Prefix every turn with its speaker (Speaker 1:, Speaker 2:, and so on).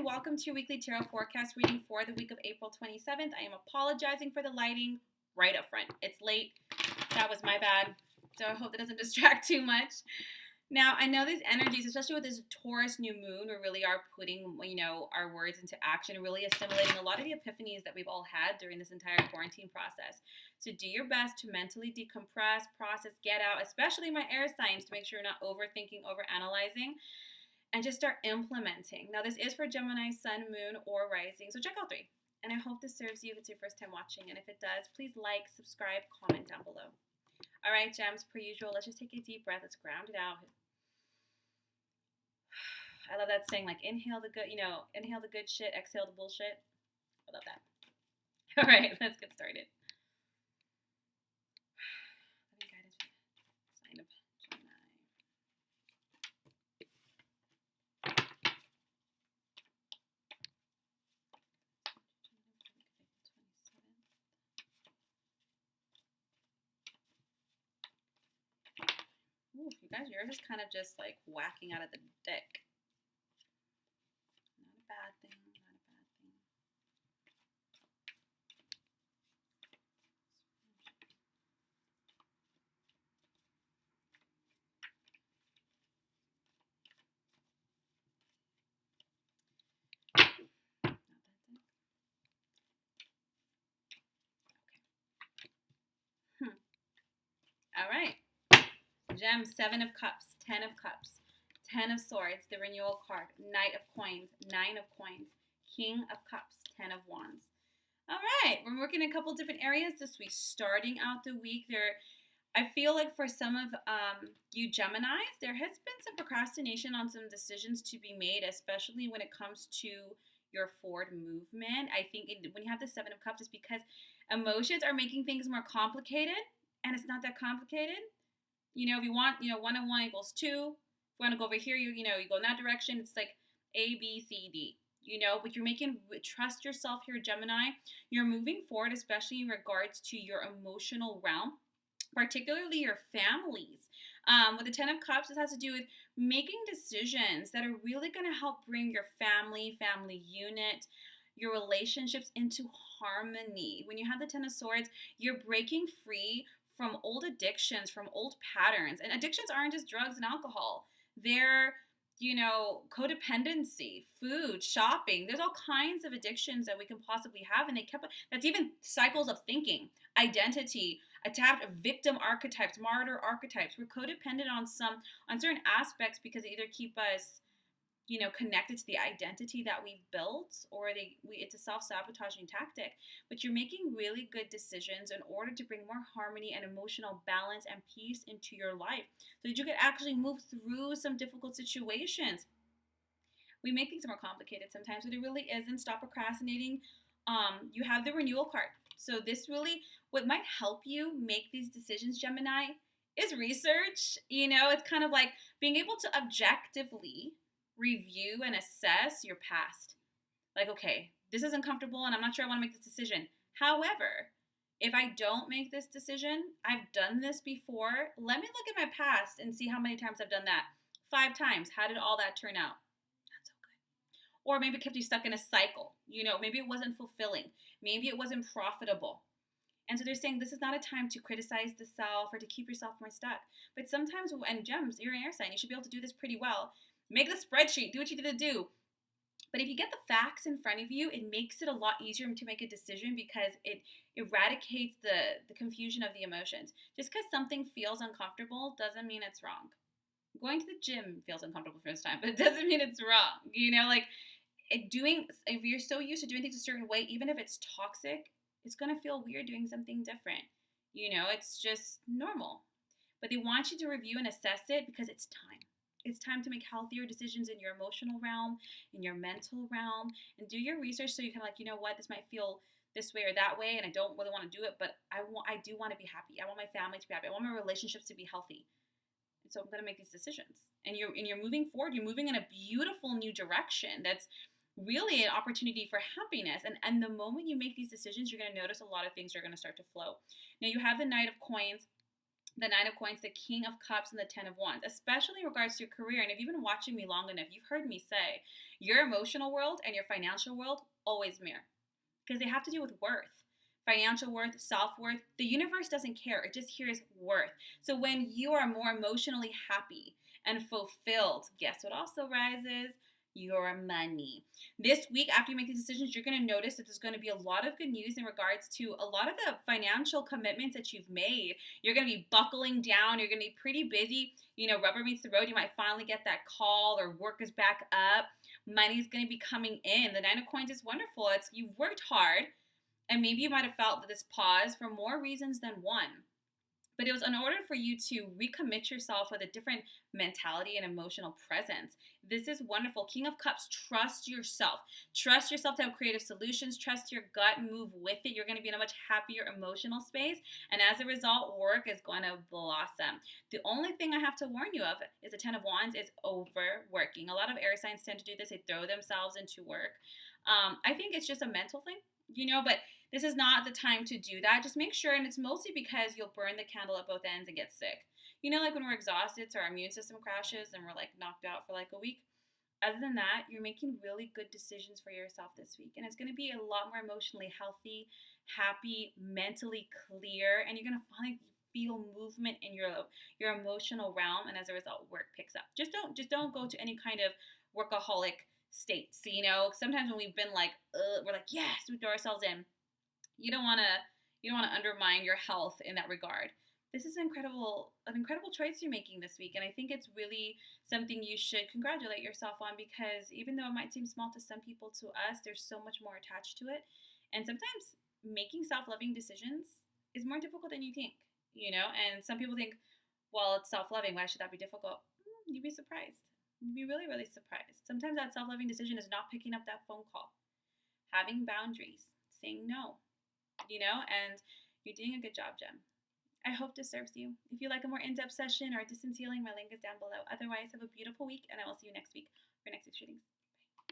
Speaker 1: welcome to your weekly tarot forecast reading for the week of April 27th. I am apologizing for the lighting right up front. It's late. That was my bad. So I hope that doesn't distract too much. Now, I know these energies, especially with this Taurus new moon, we really are putting, our words into action and really assimilating a lot of the epiphanies that we've all had during this entire quarantine process. So do your best to mentally decompress, process, get out, especially my air signs, to make sure you're not overthinking, overanalyzing, and just start implementing. Now, this is for Gemini, Sun, Moon, or Rising, so check all three. And I hope this serves you if it's your first time watching. And if it does, please like, subscribe, comment down below. All right, gems, per usual, let's just take a deep breath. Let's ground it out. I love that saying, like, inhale the good, inhale the good shit, exhale the bullshit. I love that. All right, let's get started. Sign of Gemini. Ooh, you guys, yours is kind of just like whacking out of the deck. Not a bad thing, not a bad thing. Okay. All right. Gem, 7 of Cups, 10 of Cups, 10 of Swords, the Renewal card, Knight of Coins, 9 of Coins, King of Cups, 10 of Wands. All right, we're working in a couple different areas this week. Starting out the week, I feel like for some of you Geminis, there has been some procrastination on some decisions to be made, especially when it comes to your forward movement. I think when you have the 7 of Cups, it's because emotions are making things more complicated, and it's not that complicated. If you want, 1 and 1 equals 2. If you want to go over here, you go in that direction. It's like A, B, C, D. But you're trust yourself here, Gemini. You're moving forward, especially in regards to your emotional realm, particularly your families. With the 10 of Cups, this has to do with making decisions that are really going to help bring your family unit, your relationships into harmony. When you have the 10 of Swords, you're breaking free from old addictions, from old patterns. And addictions aren't just drugs and alcohol. They're, codependency, food, shopping. There's all kinds of addictions that we can possibly have. And that's even cycles of thinking, identity, attached victim archetypes, martyr archetypes. We're codependent on certain aspects because they either keep us connected to the identity that we've built, or it's a self-sabotaging tactic. But you're making really good decisions in order to bring more harmony and emotional balance and peace into your life so that you can actually move through some difficult situations. We make things more complicated sometimes, but it really isn't. Stop procrastinating. You have the Renewal card. So this really, what might help you make these decisions, Gemini, is research. It's kind of like being able to objectively review and assess your past. Like, okay, this is uncomfortable and I'm not sure I want to make this decision. However, if I don't make this decision, I've done this before. Let me look at my past and see how many times I've done that. 5 times. How did all that turn out? Not so good. Or maybe it kept you stuck in a cycle. Maybe it wasn't fulfilling. Maybe it wasn't profitable. And so they're saying this is not a time to criticize the self or to keep yourself more stuck. But sometimes, and gems, you're an air sign, you should be able to do this pretty well. Make the spreadsheet, do what you need to do. But if you get the facts in front of you, it makes it a lot easier to make a decision because it eradicates the confusion of the emotions. Just because something feels uncomfortable doesn't mean it's wrong. Going to the gym feels uncomfortable for this time, but it doesn't mean it's wrong. If you're so used to doing things a certain way, even if it's toxic, it's going to feel weird doing something different. It's just normal. But they want you to review and assess it because it's time. It's time to make healthier decisions in your emotional realm, in your mental realm, and do your research so you can this might feel this way or that way, and I don't really want to do it, but I do want to be happy. I want my family to be happy. I want my relationships to be healthy. And so I'm going to make these decisions. And you're moving forward. You're moving in a beautiful new direction. That's really an opportunity for happiness. And the moment you make these decisions, you're going to notice a lot of things are going to start to flow. Now you have the Knight of Coins. the Nine of Coins, the King of Cups, and the Ten of Wands, especially in regards to your career. And if you've been watching me long enough, you've heard me say your emotional world and your financial world always mirror because they have to do with worth. Financial worth, self worth. The universe doesn't care, it just hears worth. So when you are more emotionally happy and fulfilled, guess what also rises? Your money. This week, after you make these decisions, you're going to notice that there's going to be a lot of good news in regards to a lot of the financial commitments that you've made. You're going to be buckling down. You're going to be pretty busy. You know, rubber meets the road. You might finally get that call or work is back up. Money's going to be coming in. The Nine of Coins is wonderful. It's you've worked hard, and maybe you might have felt this pause for more reasons than one. But it was in order for you to recommit yourself with a different mentality and emotional presence. This is wonderful. King of Cups, trust yourself. Trust yourself to have creative solutions. Trust your gut, move with it. You're going to be in a much happier emotional space. And as a result, work is going to blossom. The only thing I have to warn you of is the Ten of Wands is overworking. A lot of air signs tend to do this. They throw themselves into work. I think it's just a mental thing, but this is not the time to do that. Just make sure, and it's mostly because you'll burn the candle at both ends and get sick. Like when we're exhausted, so our immune system crashes and we're like knocked out for like a week. Other than that, you're making really good decisions for yourself this week. And it's going to be a lot more emotionally healthy, happy, mentally clear, and you're going to finally feel movement in your emotional realm, and as a result, work picks up. Just don't go to any kind of workaholic states. Sometimes when we've been like, we're like, yes, we throw ourselves in. You don't want to undermine your health in that regard. This is an incredible choice you're making this week, and I think it's really something you should congratulate yourself on, because even though it might seem small to some people, to us, there's so much more attached to it. And sometimes making self-loving decisions is more difficult than you think, and some people think, well, it's self-loving, why should that be difficult? You'd be surprised. You'd be really, really surprised. Sometimes that self-loving decision is not picking up that phone call, having boundaries, saying no, and you're doing a good job, Jem. I hope this serves you. If you like a more in-depth session or a distance healing, my link is down below. Otherwise, have a beautiful week, and I will see you next week for next week's readings.